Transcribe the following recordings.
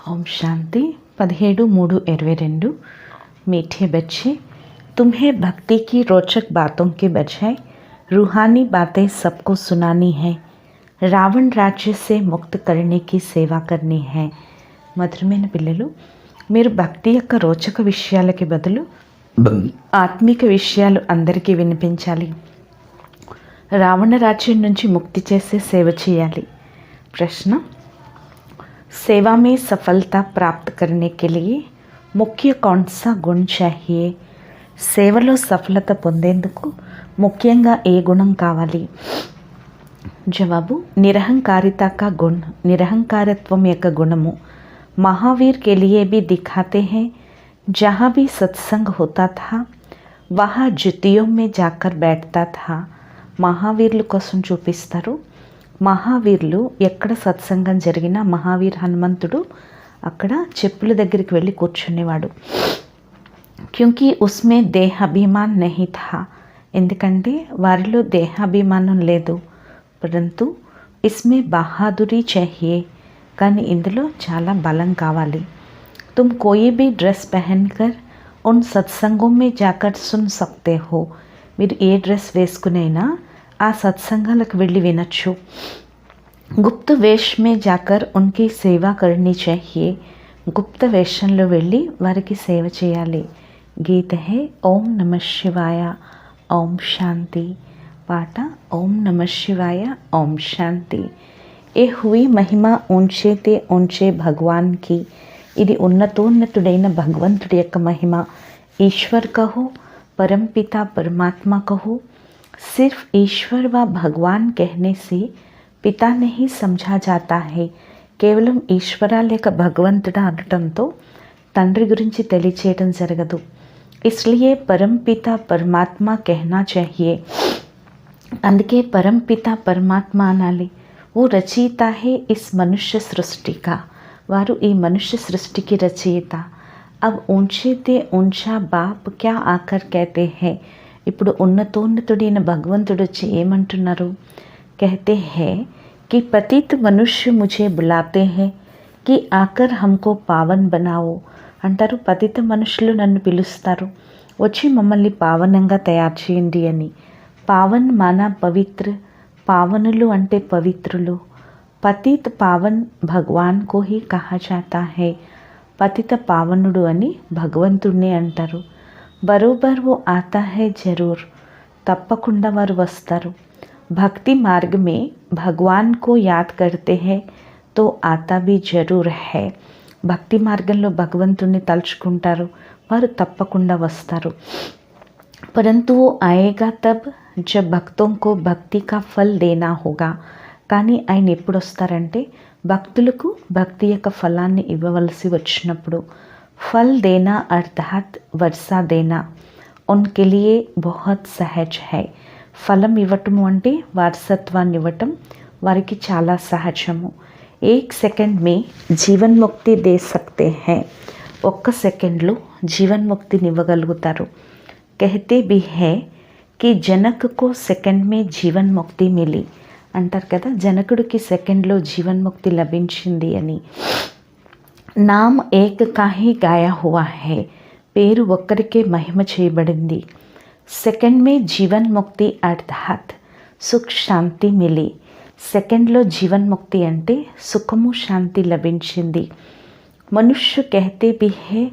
ओम शांति 17/3/22। मीठे बच्चे, तुम्हें भक्ति की रोचक बातों के बजाय रूहानी बातें सबको सुनानी है। रावण राज्य से मुक्त करने की సేవ करनी है। మధురమైన పిల్లలు, మీరు భక్తి యొక్క రోచక విషయాలకి బదులు ఆత్మిక విషయాలు అందరికీ వినిపించాలి. రావణ రాజ్యం నుంచి ముక్తి చేసే సేవ చేయాలి. ప్రశ్న, सेवा में सफलता प्राप्त करने के लिए मुख्य कौन सा गुण चाहिए? సేవలో సఫలత పొందేందుకు ముఖ్యంగా ఏ గుణం కావాలి? జవాబు, निरहंकारिता का गुण, निरहंकारत्వం యొక్క గుణము. महावीर के लिए भी दिखाते हैं. जहाँ भी सत्संग होता था वहाँ ज्योतियों में जाकर बैठता था. మహావీర్ల కోసం చూపిస్తారు. మహావీరులు ఎక్కడ సత్సంగం జరిగినా మహావీర్ హనుమంతుడు అక్కడ చెప్పుల దగ్గరికి వెళ్ళి కూర్చునేవాడు. క్యూంకి ఉస్మే దేహాభిమాన్ నహీ థా, ఎందుకంటే వారిలో దేహాభిమానం లేదు. పరంతు ఇస్మే బహాదురీ चाहिए, కానీ ఇందులో చాలా బలం కావాలి. तुम कोई भी ड्रेस पहनकर उन सत्संगों में जाकर सुन सकते हो. మీరు ఏ డ్రెస్ వేసుకునైనా ఆ సత్సంగాలకు వెళ్ళి వినొచ్చు. గుప్త వేష్ మే జాకర్ ఉన్కి సేవా కర్నీ चाहिए, గుప్త వేషంలో వెళ్ళి వారికి సేవ చేయాలి. గీత హే ఓం నమ శివాయ ఓం శాంతి. పాట ఓం నమ శివాయ ఓం శాంతి. ఏ హుయి మహిమ ఊంచే తే ఊంచే భగవాన్ కి, ఇది ఉన్నతోన్నతుడైన భగవంతుడి యొక్క మహిమ. ఈశ్వర్ కహో, परमपिता परमात्मा कहो. सिर्फ ईश्वर व भगवान कहने से पिता नहीं समझा जाता है. కేవలం ఈశ్వర లేక భగవంతుడా అనటంతో తండ్రి గురించి తెలియచేయడం జరగదు. इसलिए परमपिता परमात्मा कहना चाहिए. అందుకే పరంపిత పరమాత్మ అనాలి. वो रचयिता है इस मनुष्य सृष्टि का, వారు ఈ మనుష్య సృష్టికి రచయిత. अब ऊंचे ते ऊंचा बाप क्या आकर कहते हैं. ఇప్పుడు ఉన్నతోన్నతుడైన భగవంతుడు వచ్చి ఏమంటున్నారు? कहते हैं कि पतित मनुष्य मुझे बुलाते हैं कि आकर हमको पावन बनाओ అంటారు. పతిత మనుషులు నన్ను పిలుస్తారు, వచ్చి మమ్మల్ని పావనంగా తయారు చేయండి అని. పావన్ మానా పవిత్ర, పావనులు అంటే పవిత్రులు. పతిత్ పావన్ భగవాన్ కో హీ కహా జాతా హై, పతిత పావనుడు అని భగవంతుడిని అంటారు. బరోబర్ वो आता है जरूर, తప్పకుండా వారు వస్తారు. భక్తి మార్గ में भगवान को याद करते हैं तो आता भी जरूर है. భక్తి మార్గంలో భగవంతుడిని తలుచుకుంటారు, వారు తప్పకుండా వస్తారు. परंतु वो आएगा तब जब भक्तों को भक्ति का फल देना होगा. కానీ ఆయన ఎప్పుడు వస్తారంటే భక్తులకు భక్తి యొక్క ఫలాన్ని ఇవ్వవలసి వచ్చినప్పుడు. ఫల్ దేనా అర్థాత్ వర్షా దేనా ఉన్కే లియే బహుత్ సహజ్ హై. ఫలం ఇవ్వటము అంటే వారసత్వాన్ని ఇవ్వటం వారికి చాలా సహజము. ఏక్ సెకండ్ మే జీవన్ ముక్తి దే సక్తే హై, ఒక్క సెకండ్లో జీవన్ముక్తిని ఇవ్వగలుగుతారు. कहते भी है कि जनक को सेकंड में जीवन मुक्ति मिली అంటారు కదా, జనకుడికి సెకండ్లో జీవన్ముక్తి లభించింది అని. నామ్ ఏక్ కాహీ గాయా హువా హై, పేరు ఒక్కరికే మహిమ చేయబడింది. సెకండ్ మే జీవన్ముక్తి అర్థాత్ సుఖ్ శాంతి మిలి, సెకండ్లో జీవన్ముక్తి అంటే సుఖము శాంతి లభించింది. మనుష్య कहते भी है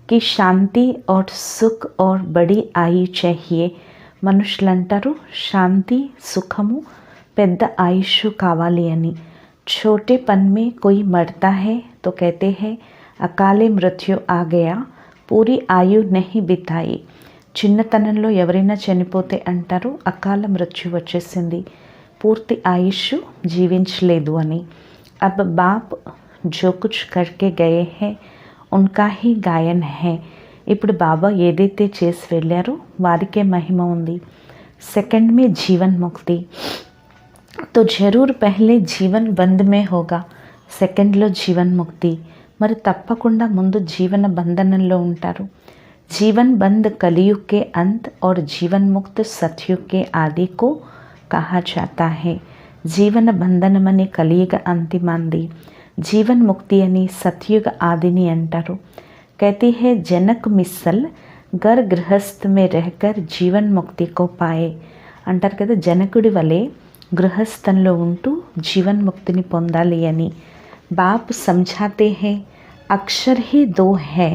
कि శాంతి और సుఖ్ और बड़ी आयु चाहिए. మనుషులు అంటారు శాంతి సుఖము పెద్ద ఆయుష్ కావాలి అని. छोटे पन में कोई मरता है तो कहते हैं अकाले मृत्यु आ गया, पूरी आयु नहीं बिताई. చిన్నతనంలో ఎవరైనా చనిపోతే అంటారు అకాల మృత్యు వచ్చేసింది, పూర్తి ఆయుష్ జీవించలేదు అని. अब बाप जो कुछ करके गए हैं उनका ही गायन है. ఇప్పుడు బాబా ఏదైతే చేసి వెళ్ళారో వారికే మహిమ ఉంది. సెకండ్ మే జీవన్ ముక్తి तो जरूर पहले జీవన్ బంద్ మే హోగా, సెకండ్లో జీవన్ ముక్తి, మరి తప్పకుండా ముందు జీవన బంధనంలో ఉంటారు. జీవన్ బంద్ కలియుగ్ కే అంత్ और జీవన్ ముక్త్ సత్యుగ్ కే ఆది కో కహా జాతా హై. జీవన బంధనమని కలియుగ అంతిమంది, జీవన్ ముక్తి అని సత్యుగ ఆదిని అంటారు. कहती है जनक मिसल घर गृहस्थ में रहकर జీవన్ ముక్తి కో పాయే అంటారు కదా. జనకుడి వలె గృహస్థంలో ఉంటూ జీవన్ముక్తిని పొందాలి అని. బాప్ సమझाते हैं అక్షర్ హీ దో హై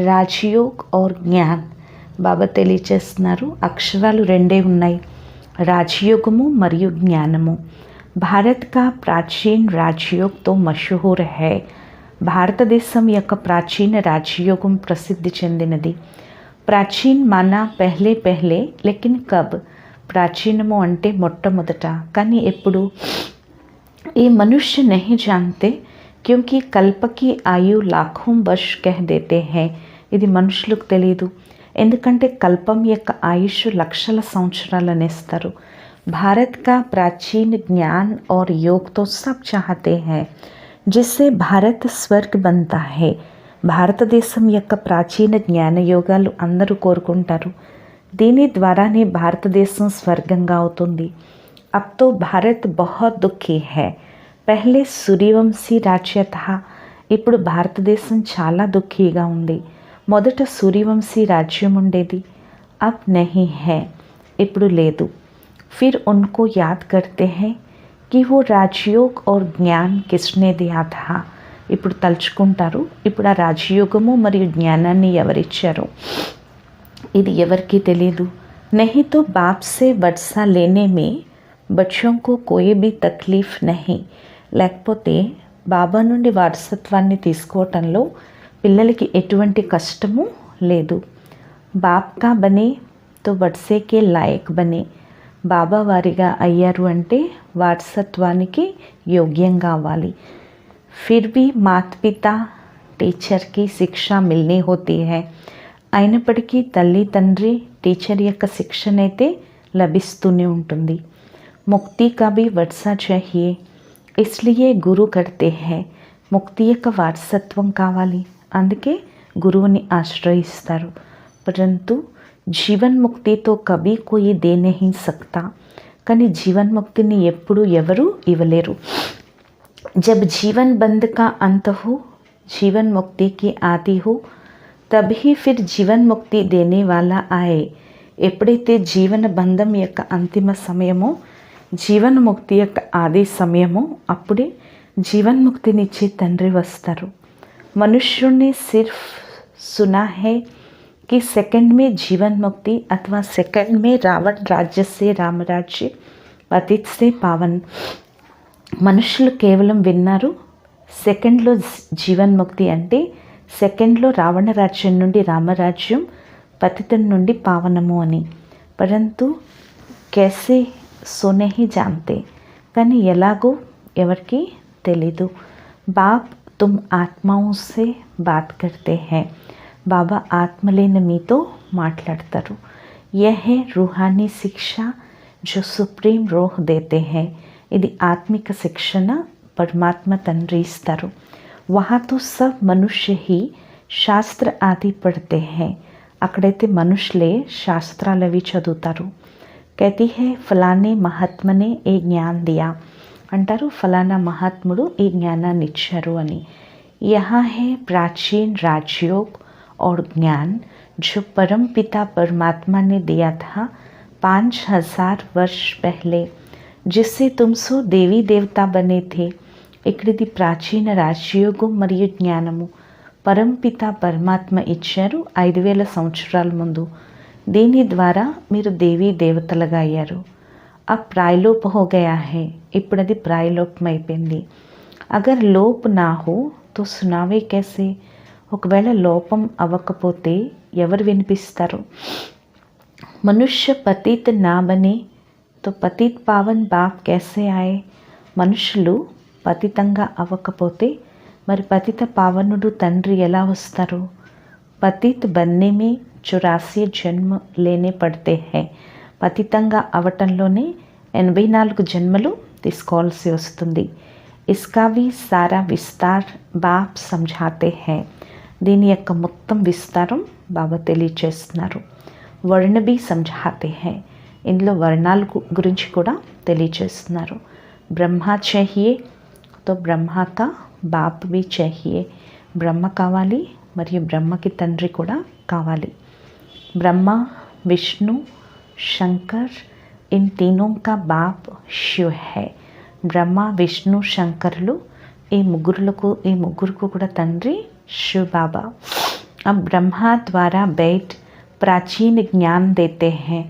రాజయోగ్ और జ్ఞాన్. బాబా తెలియచేస్తున్నారు అక్షరాలు రెండే ఉన్నాయి, రాజయోగము మరియు జ్ఞానము. భారత్ కా ప్రాచీన్ రాజయోగ్ తో మషహూర్ హై. భారతదేశం యొక్క ప్రాచీన రాజయోగం ప్రసిద్ధి చెందినది. ప్రాచీన్ మానా పెహ్లే పెహ్లే లేకిన్ కబ్. ప్రాచీనము అంటే మొట్టమొదట, కానీ ఎప్పుడు? ये मनुष्य नहीं जानते क्योंकि कल्प की आयु लाखों वर्ष कह देते हैं. ఇది మనుషులకు తెలియదు, ఎందుకంటే కల్పం యొక్క ఆయుష్ లక్షల సంవత్సరాలు అనేస్తారు. भारत का प्राचीन ज्ञान और योग तो सब चाहते हैं जिससे भारत स्वर्ग बनता है. భారతదేశం యొక్క ప్రాచీన జ్ఞాన యోగాలు అందరూ కోరుకుంటారు, దీని ద్వారానే భారతదేశం స్వర్గంగా అవుతుంది. अब तो भारत बहुत दुखी है. पहले सूर्यवंशी राज्य था. ఇప్పుడు భారతదేశం చాలా దుఃఖీగా ఉంది. మొదట సూర్యవంశీ రాజ్యం ఉండేది. अब नहीं है, ఇప్పుడు లేదు. फिर उनको याद करते हैं कि वो राजयोग और ज्ञान किसने दिया था. ఇప్పుడు తలుచుకుంటారు, ఇప్పుడు ఆ రాజయోగము మరియు జ్ఞానాన్ని ఎవరిచ్చారు, ఇది ఎవరికీ తెలియదు. नहीं तो बाप से वर्षा लेने में बच्चों को कोई भी तकलीफ़ नहीं. లేకపోతే బాబా నుండి వారసత్వాన్ని తీసుకోవటంలో పిల్లలకి ఎటువంటి కష్టము లేదు. బాప్ కా బనే తో వర్షేకే లాయక్ బనే. బాబా వారిగా అయ్యారు అంటే వారసత్వానికి యోగ్యంగా అవ్వాలి. ఫిర్ भी మాతా పితా టీచర్ కి శిక్ష మిల్నీ హోతీ హై. అయినప్పటికీ తల్లి తండ్రి టీచర్ యొక్క శిక్షణైతే లభిస్తూనే ఉంటుంది. ముక్తి కా భీ వర్షా చాహియే ఇస్లియే గురు కర్తే హై. ముక్తి యొక్క వారసత్వం కావాలి, అందుకే గురువుని ఆశ్రయిస్తారు. పరంతు జీవన్ ముక్తితో కభీ కోయి దే నహీ సక్తా. కానీ జీవన్ముక్తిని ఎప్పుడు ఎవరు ఇవ్వలేరు. జబ్ జీవన్ బంధ్ కా అంత హో జీవన్ ముక్తి కి ఆది హో తभी फिर జీవన్ ముక్తి దేనే వాలా ఆయే. ఎప్పుడైతే జీవన బంధం యొక్క అంతిమ సమయమో, జీవన్ ముక్తి యొక్క ఆది సమయమో, అప్పుడే జీవన్ముక్తినిచ్చే తండ్రి వస్తారు. మనుష్యుని సిర్ఫ్ సునా హై कि सेकंड में जीवन मुक्ति अथवा सेकंड में रावण राज्य से రామరాజ్య పతిత్ సే పావన్. మనుషులు కేవలం విన్నారు సెకండ్లో జీవన్ముక్తి అంటే సెకండ్లో రావణ రాజ్యం నుండి రామరాజ్యం, పతితం నుండి పావనము అని. పరంతు कैसे సో నహీ జాన్తే. కానీ ఎలాగో ఎవరికి తెలీదు. బాప్ తుమ్ ఆత్మాओं से बात करते हैं. బాబా ఆత్మలేని మీతో మాట్లాడతారు. यह है रूहानी शिक्षा जो सुप्रीम रोह देते हैं. ఇది ఆత్మిక శిక్షణ పరమాత్మ తండ్రి ఇస్తారు. वहाँ तो सब मनुष्य ही శాస్త్ర ఆది పढ़ते हैं. అక్కడైతే మనుషులే శాస్త్రాలు అవి చదువుతారు. कहती है फलाने महात्मा ने ఏ జ్ఞాన్ దియా అంటారు, ఫలానా మహాత్ముడు ఈ జ్ఞానాన్ని ఇచ్చారు అని. यहाँ है प्राचीन राजयोग और ज्ञान जो परम पिता परमात्मा ने दिया था 5000 वर्ष पहले, जिससे तुम सो देवी देवता बने थे. ఇక్కడిది ప్రాచీన రాజయోగం మరియు జ్ఞానము పరంపిత పరమాత్మ ఇచ్చారు 5000 సంవత్సరాల ముందు. దీని ద్వారా మీరు దేవీ దేవతలుగా అయ్యారు. ఆ ప్రాయలోప్ హో గయా హై. ఇప్పుడు అది ప్రాయలోపం అయిపోయింది. అగర్ లోప్ నా హో తో సునావే कैसे. ఒకవేళ లోపం అవ్వకపోతే ఎవరు వినిపిస్తారు? మనుష్య పతిత్ నా బనే తో పతిత్ పావన్ బాప్ कैसे ఆయే. మనుషులు పతితంగా అవ్వకపోతే మరి పతిత పావనుడు తండ్రి ఎలా వస్తారు? పతిత్ బన్నే మే 84 జన్మ లేనే పడితే హై. పతితంగా అవటంలోనే 84 జన్మలు తీసుకోవాల్సి వస్తుంది. ఇస్కా భీ సారా విస్తార్ బాప్ సమझाते हैं. దీని యొక్క మొత్తం విస్తారం బాబా తెలియచేస్తున్నారు. వర్ణ భీ సమझाते हैं. ఇందులో వర్ణాల గురించి కూడా తెలియచేస్తున్నారు. బ్రహ్మా చాహియే తో బ్రహ్మ కా బాప్ भी चाहिए, బ్రహ్మ కావాలి మరియు బ్రహ్మకి తండ్రి కూడా కావాలి. బ్రహ్మ, విష్ణు, శంకర్ इन तीनों का बाप शिव है. బ్రహ్మ, విష్ణు, శంకరులు ఈ ముగ్గురుకు కూడా తండ్రి शिव बाबा. अब ब्रह्मा द्वारा बैठ प्राचीन ज्ञान देते हैं.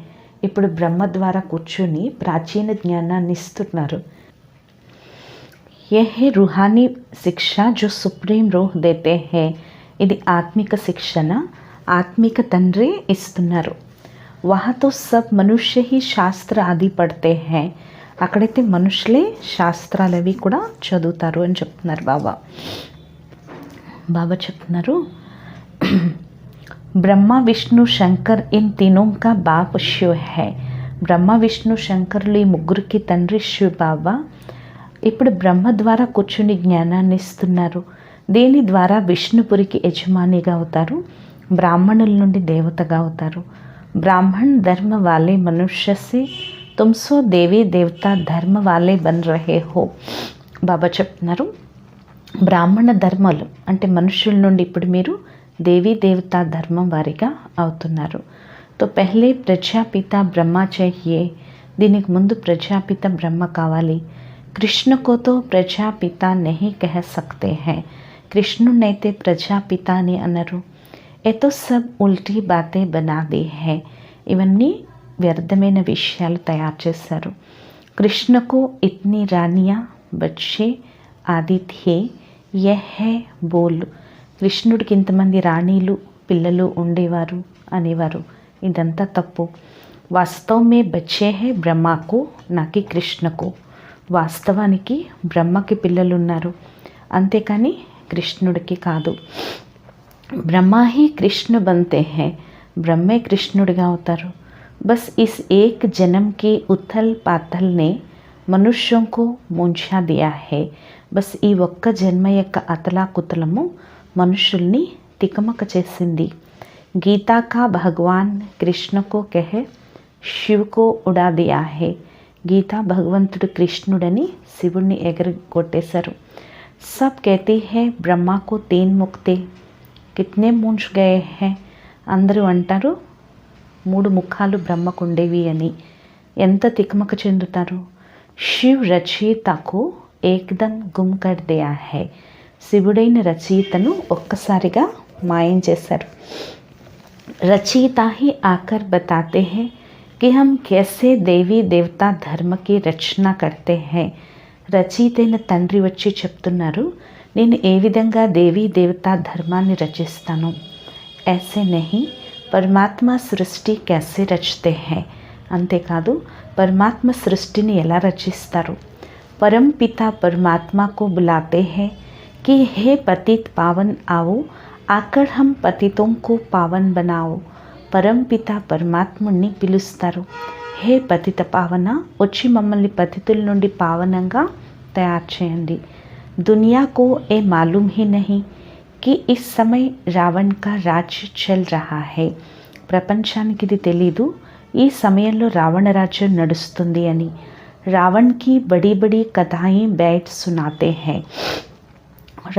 ఇప్పుడు బ్రహ్మ ద్వారా కూర్చొని ప్రాచీన జ్ఞానాన్ని ఇస్తున్నారు. यह है रूहानी शिक्षा जो सुप्रीम रूह देते हैं. ఇది ఆత్మిక శిక్షణ, ఆత్మిక తండ్రి ఇస్తున్నారు. वहाँ तो सब मनुष्य ही శాస్త్ర ఆది పढ़ते हैं. అక్కడైతే మనుషులే శాస్త్రాలు అవి కూడా చదువుతారు అని చెప్తున్నారు బాబా. బాబా చెప్తున్నారు, బ్రహ్మ, విష్ణు, శంకర్ ఇన్ तीनों का बाप शिव है. బ్రహ్మ, విష్ణు, శంకరులు ఈ ముగ్గురికి తండ్రి శివ బాబా. ఇప్పుడు బ్రహ్మ ద్వారా కూర్చుని జ్ఞానాన్ని ఇస్తున్నారు. దీని ద్వారా విష్ణుపురికి యజమానిగా అవుతారు, బ్రాహ్మణుల నుండి దేవతగా అవుతారు. ब्राह्मण धर्म वाले मनुष्य से तुम सो देवी देवता धर्म वाले बन रहे हो. బాబా చెప్తున్నారు, బ్రాహ్మణ ధర్మాలు అంటే మనుషుల నుండి ఇప్పుడు మీరు దేవీ దేవతా ధర్మం వారిగా అవుతున్నారు. తో పెహ్లే ప్రజాపిత బ్రహ్మ चाहिए. దీనికి ముందు ప్రజాపిత బ్రహ్మ కావాలి. కృష్ణ को तो ప్రజాపిత नहीं कह सकते हैं. కృష్ణునైతే ప్రజాపిత అని అన్నారు. ఏ తో సబ్ ఉల్టీ బాతే బనా దే హై. ఇవన్నీ వ్యర్థమైన విషయాలు తయారు చేశారు. కృష్ణకు ఇట్నీ రానియా బచ్చే ఆది థే యహ్ హై బోల్. కృష్ణుడికి ఇంతమంది రాణీలు పిల్లలు ఉండేవారు అనేవారు. ఇదంతా తప్పు. వాస్తవమే బచ్చే హై బ్రహ్మకు నాకి కృష్ణకు. వాస్తవానికి బ్రహ్మకి పిల్లలు ఉన్నారు, అంతేకాని కృష్ణుడికి కాదు. ब्रह्मा ही कृष्ण बनते हैं. ब्रह्मे कृष्णुడిగా అవుతారు. बस इस एक जन्म के उथल पाथल ने मनुष्यों को मूंझा दिया है. बस ఈ ఒక్క జన్మ యొక్క అతలాకుతలము మనుషుల్ని తికమక చేసింది. गीता का भगवान कृष्ण को कह शिव को उड़ा दिया है. గీత భగవంతుడు కృష్ణుడని శివుణ్ణి ఎగరగొట్టేశారు. सब कहते हैं ब्रह्मा को 3 मुक्ते. కిత్నే మూంజ్ గయే హై. అందరూ అంటారు 3 ముఖాలు బ్రహ్మకు ఉండేవి అని. ఎంత తికమక చెందుతారు. శివ్ రచయితకు ఏకదం గుమ్ కర్ దియా హై. శివుడైన రచయితను ఒక్కసారిగా మాయం చేశారు. రచయిత హీ ఆకర్ బతాతే హై कि हम कैसे देवी देवता धर्म की रचना करते हैं. రచయితైన తండ్రి వచ్చి చెప్తున్నారు, నేను ఏ విధంగా దేవీ దేవతా ధర్మాన్ని రచిస్తాను. ऐसे नहीं परमात्मा సృష్టి कैसे रचते हैं. అంతేకాదు పరమాత్మ సృష్టిని ఎలా రచిస్తారు. परम पिता परमात्मा को बुलाते हैं कि हे पतित पावन आओ, आकर हम पतितों को पावन बनाओ. పరం పిత పరమాత్ముడిని పిలుస్తారు. హే పతిత పావన, వచ్చి మమ్మల్ని పతితుల నుండి పావనంగా తయారు చేయండి. दुनिया को ये मालूम ही नहीं कि इस समय रावण का राज्य चल रहा है. ప్రపంచానికి ఇది తెలీదు ఈ సమయంలో రావణ రాజ్యం నడుస్తుంది అని. రావణ్కి బడి బడి కథాయి బైట్ సునాతే హై.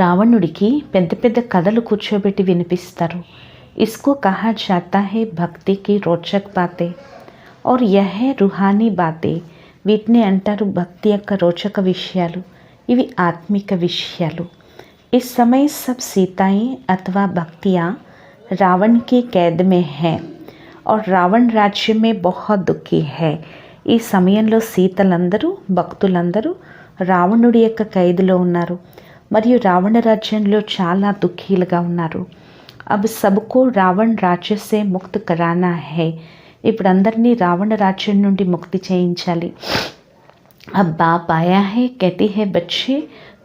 రావణుడికి పెద్ద పెద్ద కథలు కూర్చోబెట్టి వినిపిస్తారు. इसको कहा जाता है भक्ति की रोचक बातें और यह है रूहानी बातें. వీటిని అంటారు భక్తి యొక్క రోచక విషయాలు, ఇవి ఆత్మిక విషయాలు. इस समय सब सीताएं अथवा भक्तियाँ रावण की कैद में हैं और रावण राज्य में बहुत दुखी है. ఈ సమయంలో సీతలందరూ భక్తులందరూ రావణుడి యొక్క ఖైదులో ఉన్నారు మరియు రావణ రాజ్యంలో చాలా దుఃఖీలుగా ఉన్నారు. अब सबको रावण राज्य से मुक्त कराना है. ఇప్పుడు అందరినీ రావణ రాజ్యం నుండి ముక్తి చేయించాలి. अब बाप आया है कहती है बच्चे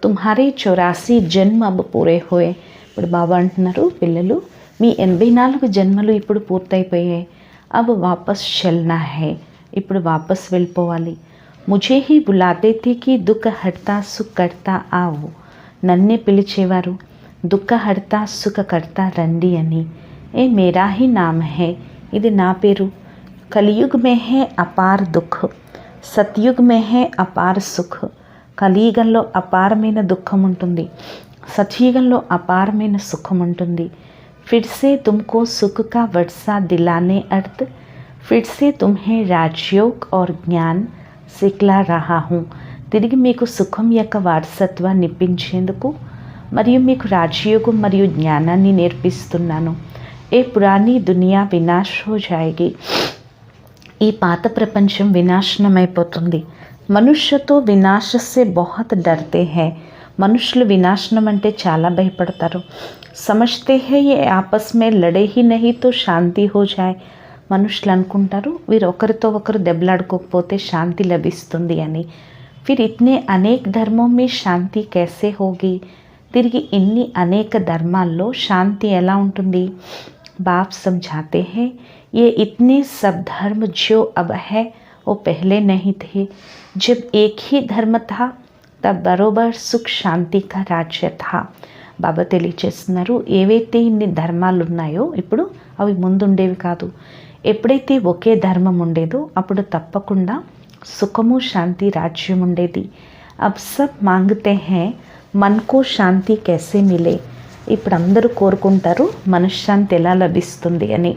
तुम्हारे 84 జన్మ अब పూరే హోయే. ఇప్పుడు బాబా అంటున్నారు, పిల్లలు మీ 84 జన్మలు ఇప్పుడు పూర్తయిపోయాయి. अब वापस चलना है. ఇప్పుడు వాపస్ వెళ్ళిపోవాలి. मुझे ही बुलाते थे कि दुख हरता सुख करता आओ. నన్నే పిలిచేవారు, దుఃఖహర్త సుఖకర్త రండి అని. ఏ మేరా హీ నామ్ హై. ఇది నా పేరు. కలియుగ్ మే హై అపార్ దుఃఖ్, సత్యుగ్ మే హై అపార్ సుఖ్. కలియుగంలో అపారమైన దుఃఖం ఉంటుంది, సతయుగంలో అపారమైన సుఖం ఉంటుంది. फिर से तुमको सुख का वर्षा दिलाने अर्थ फिर से तुम्हें राजयोग और ज्ञान सिखला रहा हूँ. తిరిగి మీకు సుఖం యొక్క వారసత్వాన్ని ఇప్పించేందుకు మరియు మీకు రాజయోగం మరియు జ్ఞానాన్ని నేర్పిస్తున్నాను. ఏ పురాణీ దునియా వినాశ్ హో జాయేగి. ఈ పాత ప్రపంచం వినాశనమైపోతుంది. మనుష్యతో వినాశ సే బహుత్ డర్తే హై. మనుషులు వినాశనం అంటే చాలా భయపడతారు. సమజ్తే హై ఏ ఆపస్ మే లడే హీ నహీ తో శాంతి హో జాయ్. మనుషులు అనుకుంటారు వీరు ఒకరితో ఒకరు దెబ్బలాడుకోకపోతే శాంతి లభిస్తుంది అని. ఫిర్ ఇట్నే అనేక ధర్మో మే శాంతి కైసే హోగి. తిరిగి ఇన్ని అనేక ధర్మాల్లో శాంతి ఎలా ఉంటుంది? బాప్ సమझाते हैं ये इतने सब धर्म जो अब है वो पहले नहीं थे. जब एक ही धर्म था तब बरोबर सुख शांति का राज्य था. బాబా తెలియచేస్తున్నారు, ఏవైతే ఇన్ని ధర్మాలు ఉన్నాయో ఇప్పుడు అవి ముందుండేవి కాదు. ఎప్పుడైతే ఒకే ధర్మం ఉండేదో అప్పుడు తప్పకుండా సుఖము శాంతి రాజ్యం ఉండేది. అబ్ సబ్ మాంగతే హై మన్కో శాంతి కైసే మిలే. ఇప్పుడు అందరూ కోరుకుంటారు మనశ్శాంతి ఎలా లభిస్తుంది అని.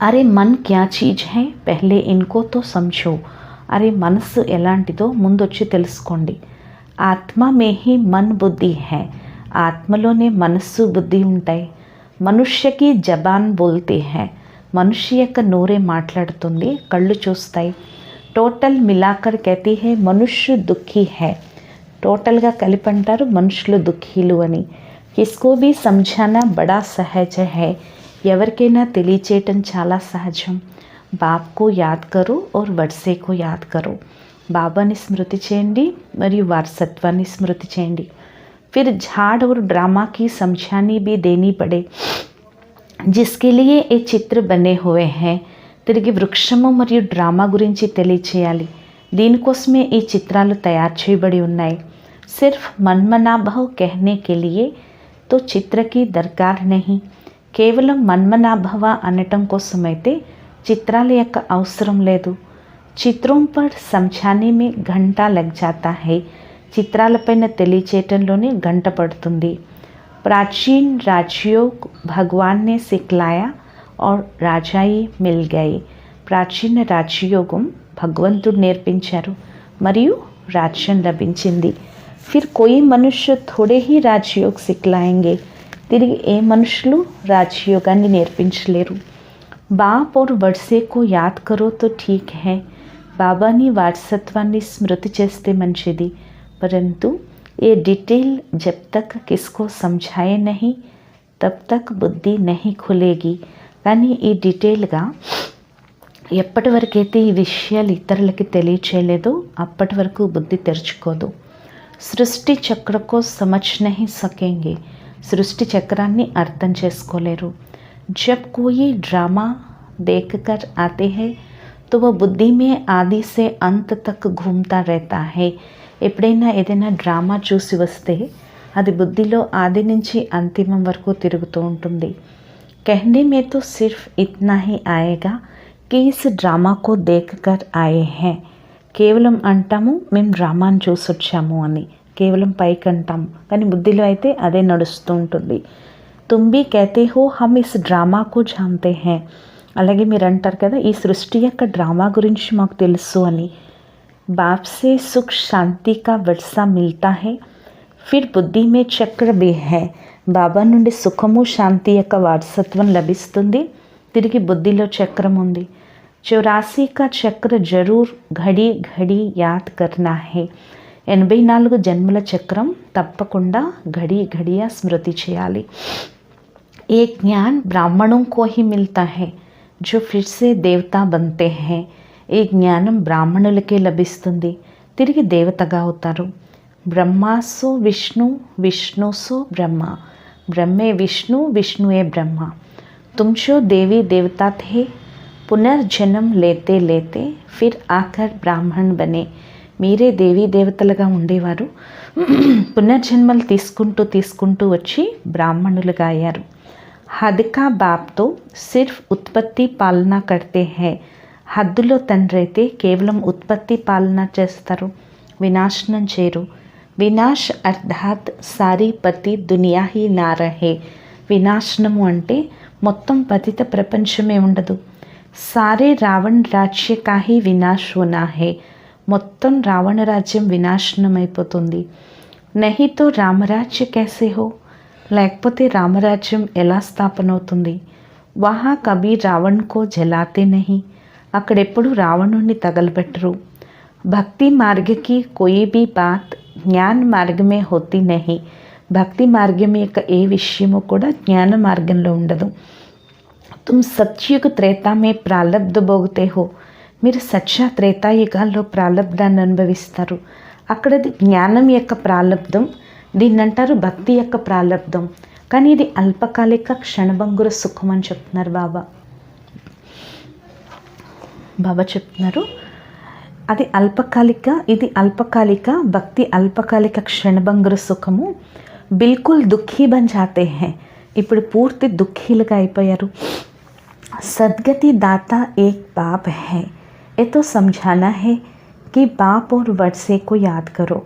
అరే మన్ క్యా చీజ్ హై పెహ్లే ఇన్కో తో సమझो. అరే మనసు ఎలాంటిదో ముందొచ్చి తెలుసుకోండి. ఆత్మ మే హీ మన్ బుద్ధి హై. ఆత్మలోనే మనస్సు బుద్ధి ఉంటాయి. మనుష్యకి జబాన్ బోల్తే హై. మనుష్య యొక్క నోరే మాట్లాడుతుంది, కళ్ళు చూస్తాయి. టోటల్ మిలాకర్ కహతీ హై మనుష్య దుఃఖీ హై. టోటల్గా కలిపి అంటారు మనుషులు దుఃఖీలు అని. కిస్కో భీ సమझाना బడా సహజ హై. ఎవరికైనా తెలియచేయటం చాలా సహజం. బాప్కు యాద్ కరో और వర్సే కో యాద్ కరో. బాబాని స్మృతి చేయండి మరియు వారసత్వాన్ని స్మృతి చేయండి. फिर झाड़ और ड्रामा की समझानी भी देनी पड़े जिसके लिए ये चित्र बने हुए हैं. తిరిగి వృక్షము మరియు డ్రామా గురించి తెలియచేయాలి. దీనికోసమే ఈ చిత్రాలు తయారు చేయబడి ఉన్నాయి. सिर्फ मनमनाभव कहने के लिए तो चित्र की दरकार नहीं. కేవలం మన్మనాభవ అనటం కోసమైతే చిత్రాల యొక్క అవసరం లేదు. చిత్రం పర్ समझाने में घंटा लग जाता है. చిత్రాలపైన తెలియచేయటంలోనే గంట పడుతుంది. ప్రాచీన్ రాజయోగ్ భగవాన్ నే సిక్లాయా और రాజాయి మిల్ గయి. ప్రాచీన రాజయోగం భగవంతుడు నేర్పించారు మరియు రాజ్యం లభించింది. ఫిర్ కోయి మనుష్య థోడే హీ రాజయోగ్ సిక్లాయంగే. తిరిగి ఏ మనుషులు రాజయోగాన్ని నేర్పించలేరు. బాప్ और వర్సే కో యాద్ కరో తో ఠీక్ హై. బాబాని వారసత్వాన్ని స్మృతి చేస్తే మంచిది. परंतु ये डिटेल जब तक किसको समझाए नहीं तब तक बुद्धि नहीं खुलेगी. కానీ ఈ డీటెయిల్గా ఎప్పటి వరకైతే ఈ విషయాలు ఇతరులకి తెలియచేయలేదో అప్పటి వరకు బుద్ధి తెరుచుకోదు. సృష్టి చక్రకో సమझ नहीं सकेंगे. సృష్టి చక్రాన్ని అర్థం చేసుకోలేరు. जब कोई ड्रामा देख कर आते हैं तो वह बुद्धि में आदि से अंत तक घूमता रहता है. ఎప్పుడైనా ఏదైనా డ్రామా చూసి వస్తే అది బుద్ధిలో ఆది నుంచి అంతిమం వరకు తిరుగుతూ ఉంటుంది. कहने में तो सिर्फ इतना ही आएगा कि इस ड्रामा को देख कर आए हैं. కేవలం అంటాము మేము డ్రామాను చూసి వచ్చాము అని, కేవలం పైకి అంటాము, కానీ బుద్ధిలో అయితే అదే నడుస్తూ ఉంటుంది. तुम भी कहते हो हम इस ड्रामा को जानते हैं. అలాగే మీరు అంటారు కదా ఈ సృష్టి యొక్క డ్రామా గురించి మాకు తెలుసు అని. बाप से सुख शांति का वर्षा मिलता है. फिर बुद्धि में चक्र भी है. బాబా నుండి సుఖము శాంతి యొక్క వారసత్వం లభిస్తుంది. తిరిగి బుద్ధిలో చక్రం ఉంది. 84 का चक्र जरूर घड़ी घड़ी याद करना है. 84 జన్మల చక్రం తప్పకుండా घड़ी घड़िया స్మృతి చేయాలి. ये ज्ञान ब्राह्मणों को ही मिलता है जो फिर से देवता बनते हैं. ఈ జ్ఞానం బ్రాహ్మణులకే లభిస్తుంది, తిరిగి దేవతగా అవుతారు. బ్రహ్మాసో విష్ణు విష్ణుసో బ్రహ్మ. బ్రహ్మే విష్ణు విష్ణుయే బ్రహ్మ. तुम जो देवी देवता थे పునర్జన్మ లేతే లేతే ఫిర్ ఆఖర్ బ్రాహ్మణ్ బనే. మీరే దేవీ దేవతలుగా ఉండేవారు, పునర్జన్మలు తీసుకుంటూ తీసుకుంటూ వచ్చి బ్రాహ్మణులుగా అయ్యారు. హద్ కా బాప్ తో సిర్ఫ్ ఉత్పత్తి పాలన కర్తే హై. హద్దులో తండ్రి అయితే కేవలం ఉత్పత్తి పాలన చేస్తారు. వినాశనం చేరు. వినాశ్ అర్థాత్ సారీ పతి దునియా హీ నా రహే. వినాశనము అంటే మొత్తం పతిత ప్రపంచమే ఉండదు. సారే రావణ్ రాజ్య కాహీ వినాశ్ హోనా హే. మొత్తం రావణ రాజ్యం వినాశనం అయిపోతుంది. నహీతో రామరాజ్య कैसे हो. లేకపోతే రామరాజ్యం ఎలా స్థాపన అవుతుంది. వహా కభీ రావణ్ కో జలాతే నహీ. అక్కడెప్పుడు రావణుణ్ణి తగలబెట్టరు. భక్తి మార్గకి కోయి భీ బాత్ జ్ఞాన మార్గమే హోతీ నహీ. భక్తి మార్గం యొక్క ఏ విషయము కూడా జ్ఞాన మార్గంలో ఉండదు. తుమ్ సత్యుగ త్రేతామే ప్రాలబ్ధ భోగతే హో. మీరు సత్య త్రేతాయుగాల్లో ప్రాలబ్ధాన్ని అనుభవిస్తారు. అక్కడది జ్ఞానం యొక్క ప్రాలబ్ధం, దీన్ని అంటారు భక్తి యొక్క ప్రాలబ్ధం. కానీ ఇది అల్పకాలిక క్షణభంగుర సుఖం అని చెప్తున్నారు బాబా. బాబా చెప్తున్నారు అది అల్పకాలిక, ఇది అల్పకాలిక. భక్తి అల్పకాలిక క్షణభంగుర సుఖము. బిల్కుల్ దుఃఖీ బన్ జాతే హై. ఇప్పుడు పూర్తి దుఃఖీలుగా అయిపోయారు. సద్గతి దాతా ఏక్ బాప్ హై. ये तो समझाना है कि బాప్ और వర్సే को याद करो.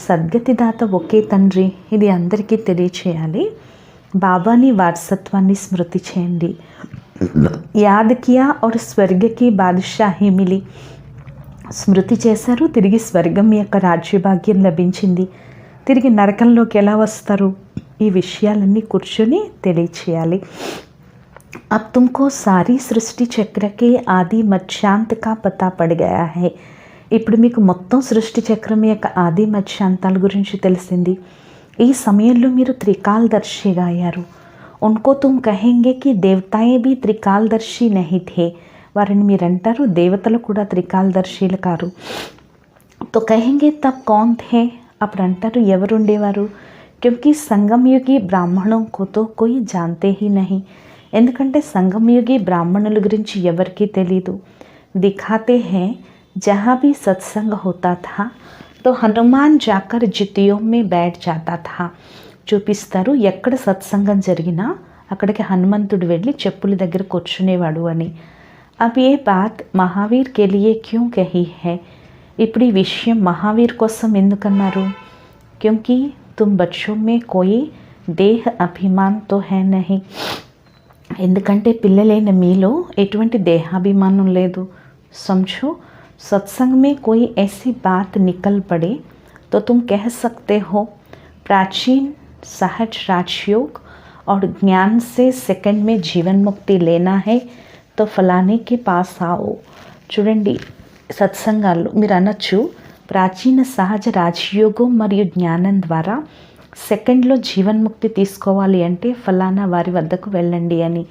సద్గతి దాత ఒకే తండ్రి, ఇది అందరికీ తెలియచేయాలి. బాబాని వారసత్వాన్ని స్మృతి చేయండి. యాద్ కియా और స్వర్గ की బాద్షాహీ మిలి. స్మృతి చేశారు, తిరిగి స్వర్గం యొక్క రాజ్యభాగ్యం లభించింది. తిరిగి నరకంలోకి ఎలా వస్తారు, ఈ విషయాలన్నీ కూర్చొని తెలియచేయాలి. अब तुमको सारी सृष्टि चक्र के आदि मध्यांत का पता पड़ गया है. ఇప్పుడు మీకు మొత్తం సృష్టి చక్రం యొక్క ఆది మధ్యాంతాల గురించి తెలిసింది. ఈ సమయంలో మీరు త్రికాలదర్శిగా అయ్యారు. ఉన్కో తుమ్ కహెంగే కి దేవతాయే భీ త్రికాలదర్శి నహీ థే. వారిని మీరంటారు దేవతలు కూడా త్రికాలదర్శిలు కారు. తో కహెంగే తబ్ కౌన్ థే. అప్పుడు అంటారు ఎవరు ఉండేవారు. క్యోంకి సంగమయుగి బ్రాహ్మణోं को तो कोई जानते ही नहीं. ఎందుకంటే సంగమయుగి బ్రాహ్మణుల గురించి ఎవరికీ తెలీదు. దిఖాతే హై జहाँ भी सत्संग होता था तो हनुमान जाकर जितियों में बैठ जाता था. చూపిస్తారు ఎక్కడ సత్సంగం జరిగినా అక్కడికి హనుమంతుడు వెళ్ళి చెప్పుల దగ్గర కూర్చునేవాడు అని. अब ये बात महावीर के लिए क्यों कही है. ఇప్పుడు ఈ విషయం మహావీర్ కోసం ఎందుకన్నారు. क्योंकि तुम बच्चों में कोई देह अभिमान तो है नहीं. ఎందుకంటే పిల్లలైన మీలో ఎటువంటి దేహాభిమానం లేదు. समझो सत्संग में कोई ऐसी बात निकल पड़े तो तुम कह सकते हो प्राचीन सहज राजयोग और ज्ञान से सेकंड में जीवन मुक्ति लेना है तो फलाने के पास आओ. చూడండి సత్సంగాల్లో మీరు అనొచ్చు ప్రాచీన సహజ రాజయోగం మరియు జ్ఞానం ద్వారా సెకండ్లో జీవన్ముక్తి తీసుకోవాలి అంటే ఫలానా వారి వద్దకు వెళ్ళండి అని.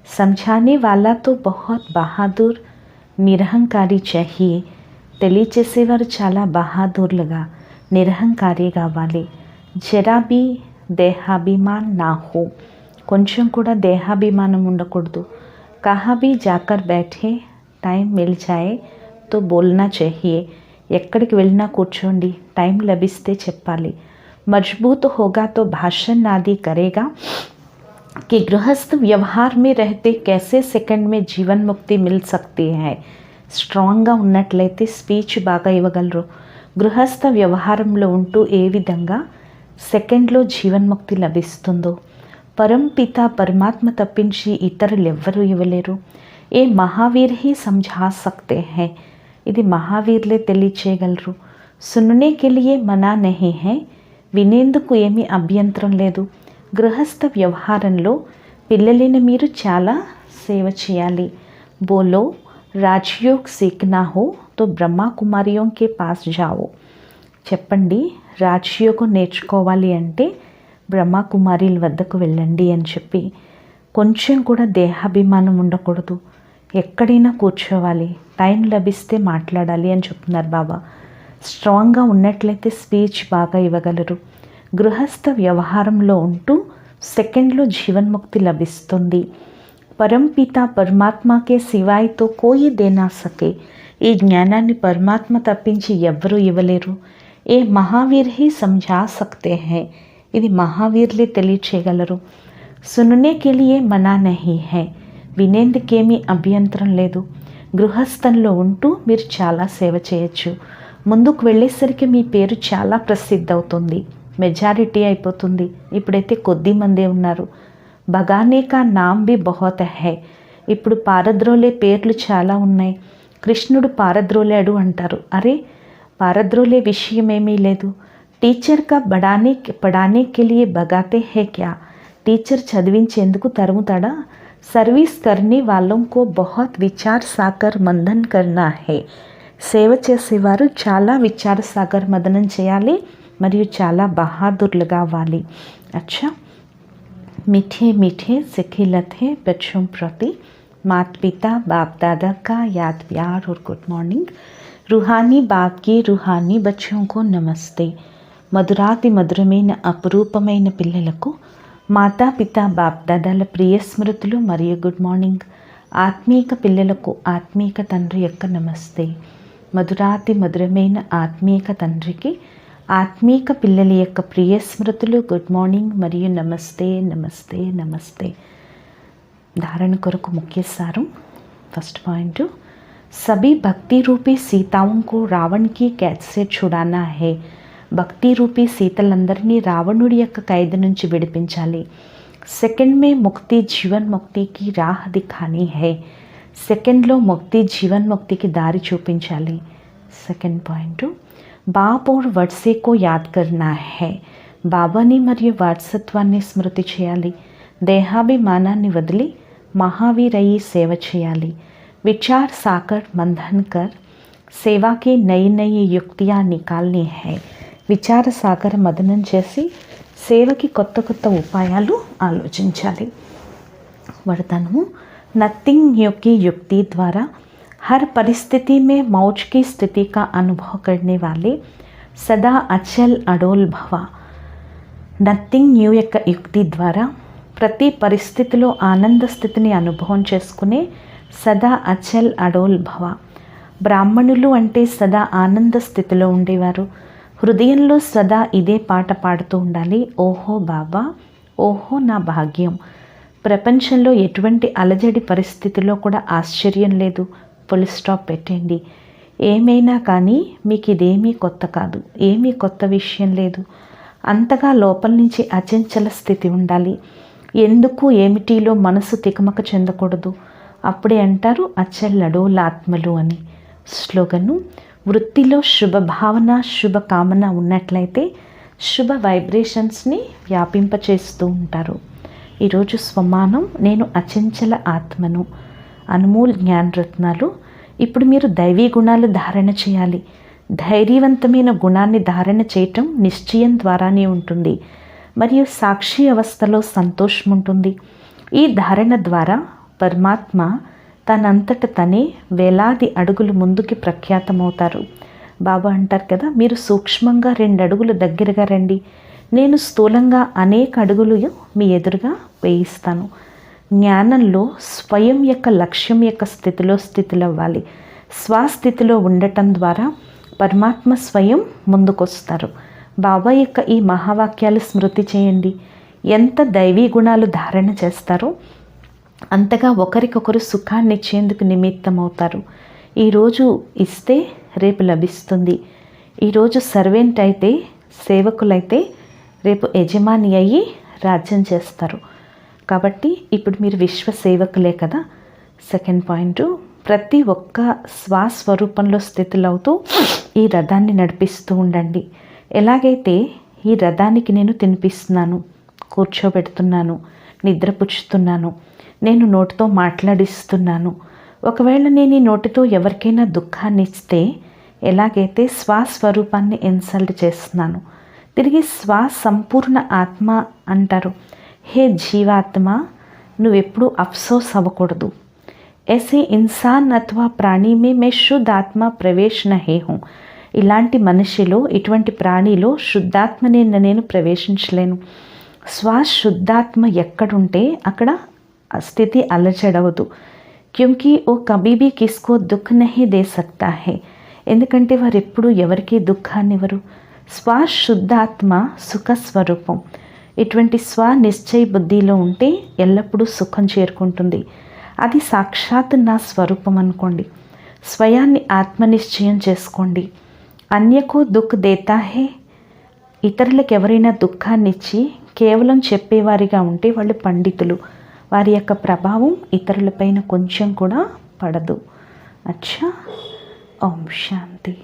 సమझाने वाला तो बहुत बहादुर నిరహంకారి चाहिए. తెలియచేసేవారు చాలా బహాదూర్లుగా నిరహంకారి కావాలి. జరా బీ దేహాభిమాన్ నా హో. కొంచెం కూడా దేహాభిమానం ఉండకూడదు. కహా భీ జాకర్ బైఠే టైం మిల్ జాయే తో బోల్నా चाहिए. ఎక్కడికి వెళ్ళినా కూర్చోండి, టైం లభిస్తే చెప్పాలి. मजबूत होगा तो भाषण आदि करेगा कि गृहस्थ व्यवहार में रहते कैसे सेकंड में जीवन मुक्ति मिल सकती है. స్ట్రాంగ్గా ఉన్నట్లయితే స్పీచ్ బాగా ఇవ్వగలరు. గృహస్థ వ్యవహారంలో ఉంటూ ఏ విధంగా సెకండ్లో జీవన్ముక్తి లభిస్తుందో. పరంపిత పరమాత్మ తప్పించి ఇతరులు ఎవ్వరూ ఇవ్వలేరు. ఏ మహావీర్ హీ సమझा सकते हैं. ఇది మహావీర్లే తెలియచేయగలరు. సుననే కే లియే మనా నహీ హై. వినేందుకు ఏమీ అభ్యంతరం లేదు. గృహస్థ వ్యవహారంలో పిల్లలైన మీరు చాలా సేవ చేయాలి. బోలో రాజయోగ్ సీఖనా హో తో బ్రహ్మా కుమారియోం కే పాస్ జావో. చెప్పండి రాజయోగం నేర్చుకోవాలి అంటే బ్రహ్మా కుమారీల వద్దకు వెళ్ళండి అని చెప్పి. కొంచెం కూడా దేహాభిమానం ఉండకూడదు. ఎక్కడైనా కూర్చోవాలి, టైం లభిస్తే మాట్లాడాలి అని చెప్తున్నారు బాబా. స్ట్రాంగ్గా ఉన్నట్లయితే స్పీచ్ బాగా ఇవ్వగలరు. గృహస్థ వ్యవహారంలో ఉంటూ సెకండ్లో జీవన్ముక్తి లభిస్తుంది. పరంపిత పరమాత్మకే సివాయ్తో కోయి దేనా సకే. ఈ జ్ఞానాన్ని పరమాత్మ తప్పించి ఎవ్వరూ ఇవ్వలేరు. ఏ మహావీర్ హీ సమझा सकते हैं. ఇది మహావీర్లే తెలియచేయగలరు. సుననే కే లియే మనా నహీ హై. వినేందుకేమీ అభ్యంతరం లేదు. గృహస్థంలో ఉంటూ మీరు చాలా సేవ చేయొచ్చు. ముందుకు వెళ్ళేసరికి మీ పేరు చాలా ప్రసిద్ధి అవుతుంది, మెజారిటీ అయిపోతుంది. ఇప్పుడైతే కొద్ది మందే ఉన్నారు. భగానే కా నామ్ బి బహుత్ హై. ఇప్పుడు పారద్రోలే పేర్లు చాలా ఉన్నాయి. కృష్ణుడు పారద్రోలాడు అంటారు. అరే, పారద్రోలే విషయం ఏమీ లేదు. టీచర్ కా పడానే కే లియే భగాతే హై క్యా. టీచర్ చదివించేందుకు తరుముతాడా? సర్వీస్ కర్నే వాళ్ళం కో బహుత్ విచార్ సాగర్ మంథన్ కర్నా హై. సేవ చేసేవారు చాలా విచార సాగర్ మదనం చేయాలి మరియు చాలా బహాదుర్లుగా అవ్వాలి. అచ్చా, मीठे मीठे सिखे लथे बच्चों प्रति माता पिता बाप दादा का याद प्यार और गुड मॉर्निंग. रूहानी बाप की रूहानी बच्चों को नमस्ते. మధురాతి మధురమైన అపురూపమైన పిల్లలకు మాతాపిత బాప్ దాదాల ప్రియ స్మృతులు మరియు గుడ్ మార్నింగ్. ఆత్మీక పిల్లలకు ఆత్మీక తండ్రి యొక్క నమస్తే. మధురాతి మధురమైన ఆత్మీక తండ్రికి ఆత్మీక పిల్లల యొక్క ప్రియ స్మృతులు, గుడ్ మార్నింగ్ మరియు నమస్తే నమస్తే నమస్తే. ధారణ కొరకు ముఖ్య సారం. ఫస్ట్ పాయింట్, సభీ భక్తి రూపీ సీతాओं को रावण की कैद से छुड़ाना है. భక్తి రూపీ సీతలందరినీ రావణుడి యొక్క ఖైదు నుంచి విడిపించాలి. సెకండ్ మే ముక్తి జీవన్ ముక్తికి రాహ్ దిఖానీ హై. సెకండ్లో ముక్తి జీవన్ ముక్తికి దారి చూపించాలి. సెకండ్ పాయింట్, బాప్ और వర్డ్సే కో యాద్ కర్నా హై. బాబాని మరియు వాట్సత్వాన్ని స్మృతి చేయాలి. దేహాభిమానాన్ని వదిలి మహావీర్ అయ్యి సేవ చేయాలి. విచార్ సాకర్ మంథన్ కర్ సేవాకి నయి నయి యుక్తియా నికాల్నీ హై. విచార సాగర మదనం చేసి సేవకి కొత్త కొత్త ఉపాయాలు ఆలోచించాలి. వరదానము, नथिंग की युक्ति द्वारा हर परिस्थिति में मौज की स्थिति का अनुभव करने वाले सदा अचल अडोल भव. నథింగ్ న్యూ యొక్క యుక్తి ద్వారా ప్రతి పరిస్థితిలో ఆనంద స్థితిని అనుభవం చేసుకునే సదా అచల్ అడోల్ భవ. బ్రాహ్మణులు అంటే సదా ఆనంద స్థితిలో ఉండేవారు. హృదయంలో సదా ఇదే పాట పాడుతూ ఉండాలి. ఓహో బాబా, ఓహో నా భాగ్యం. ప్రపంచంలో ఎటువంటి అలజడి పరిస్థితిలో కూడా ఆశ్చర్యం లేదు. ఫుల్ స్టాప్ పెట్టండి. ఏమైనా కానీ మీకు ఇదేమీ కొత్త కాదు, ఏమీ కొత్త విషయం లేదు. అంతగా లోపల నుంచి అచంచల స్థితి ఉండాలి. ఎందుకు ఏమిటిలో మనసు తికమక చెందకూడదు. అప్పుడే అంటారు అచల్లడోలాత్మలు అని. స్లోగను, వృత్తిలో శుభభావన శుభకామన ఉన్నట్లయితే శుభ వైబ్రేషన్స్ని వ్యాపింపచేస్తూ ఉంటారు. ఈరోజు స్వమానం, నేను అచంచల ఆత్మను. అనుమూల్ జ్ఞానరత్నాలు. ఇప్పుడు మీరు దైవీ గుణాలు ధారణ చేయాలి. ధైర్యవంతమైన గుణాన్ని ధారణ చేయటం నిశ్చయం ద్వారానే ఉంటుంది మరియు సాక్షి అవస్థలో సంతోషం ఉంటుంది. ఈ ధారణ ద్వారా పరమాత్మ తనంతట తనే వేలాది అడుగులు ముందుకి ప్రఖ్యాతమవుతారు. బాబా అంటారు కదా, మీరు సూక్ష్మంగా 2 అడుగులు దగ్గరగా రండి, నేను స్థూలంగా అనేక అడుగులు మీ ఎదురుగా వేయిస్తాను. జ్ఞానంలో స్వయం యొక్క లక్ష్యం యొక్క స్థితిలో స్వస్థితిలో ఉండటం ద్వారా పరమాత్మ స్వయం ముందుకొస్తారు. బాబా యొక్క ఈ మహావాక్యాలు స్మృతి చేయండి. ఎంత దైవీ గుణాలు ధారణ చేస్తారో అంతగా ఒకరికొకరు సుఖాన్ని ఇచ్చేందుకు నిమిత్తమవుతారు. ఈరోజు ఇస్తే రేపు లభిస్తుంది. ఈరోజు సర్వెంట్ అయితే, సేవకులైతే రేపు యజమాని అయ్యి రాజ్యం చేస్తారు. కాబట్టి ఇప్పుడు మీరు విశ్వ సేవకులే కదా. సెకండ్ పాయింట్, ప్రతి ఒక్క స్వస్వరూపంలో స్థితులవుతూ ఈ రథాన్ని నడిపిస్తూ ఉండండి. ఎలాగైతే ఈ రథానికి నేను తినిపిస్తున్నాను, కూర్చోబెడుతున్నాను, నిద్రపుచ్చుతున్నాను, నేను నోటితో మాట్లాడిస్తున్నాను. ఒకవేళ నేను ఈ నోటితో ఎవరికైనా దుఃఖాన్ని ఇస్తే ఎలాగైతే స్వస్వరూపాన్ని ఇన్సల్ట్ చేస్తున్నాను, తిరిగి సంపూర్ణ ఆత్మ అంటారు. హే జీవాత్మ, నువ్వెప్పుడు అఫ్సోస్ అవ్వకూడదు. ऐसे इंसान अथवा प्राणी में मैं शुद्ध आत्मा प्रवेश नहीं हूँ. ఇలాంటి మనిషిలో, ఇటువంటి ప్రాణిలో శుద్ధాత్మని నేను ప్రవేశించలేను. శుద్ధాత్మ ఎక్కడుంటే అక్కడ స్థితి అలజడవదు. క్యూంకి ఓ కభీ భీ కిస్కో దుఃఖ్ నహీ దే సక్తా హై. ఎందుకంటే వారు ఎప్పుడూ ఎవరికీ దుఃఖాన్ని ఇవ్వరు. శుద్ధాత్మ సుఖస్వరూపం. ఇటువంటి నిశ్చయ బుద్ధిలో ఉంటే ఎల్లప్పుడూ సుఖం చేరుకుంటుంది. అది సాక్షాత్ నా స్వరూపం అనుకోండి. స్వయాన్ని ఆత్మనిశ్చయం చేసుకోండి. అన్యకు దుఃఖ్ దేతా హే, ఇతరులకు ఎవరైనా దుఃఖాన్నిచ్చి కేవలం చెప్పేవారిగా ఉంటే వాళ్ళు పండితులు, వారి యొక్క ప్రభావం ఇతరులపైన కొంచెం కూడా పడదు. అచ్చా, ఓం శాంతి.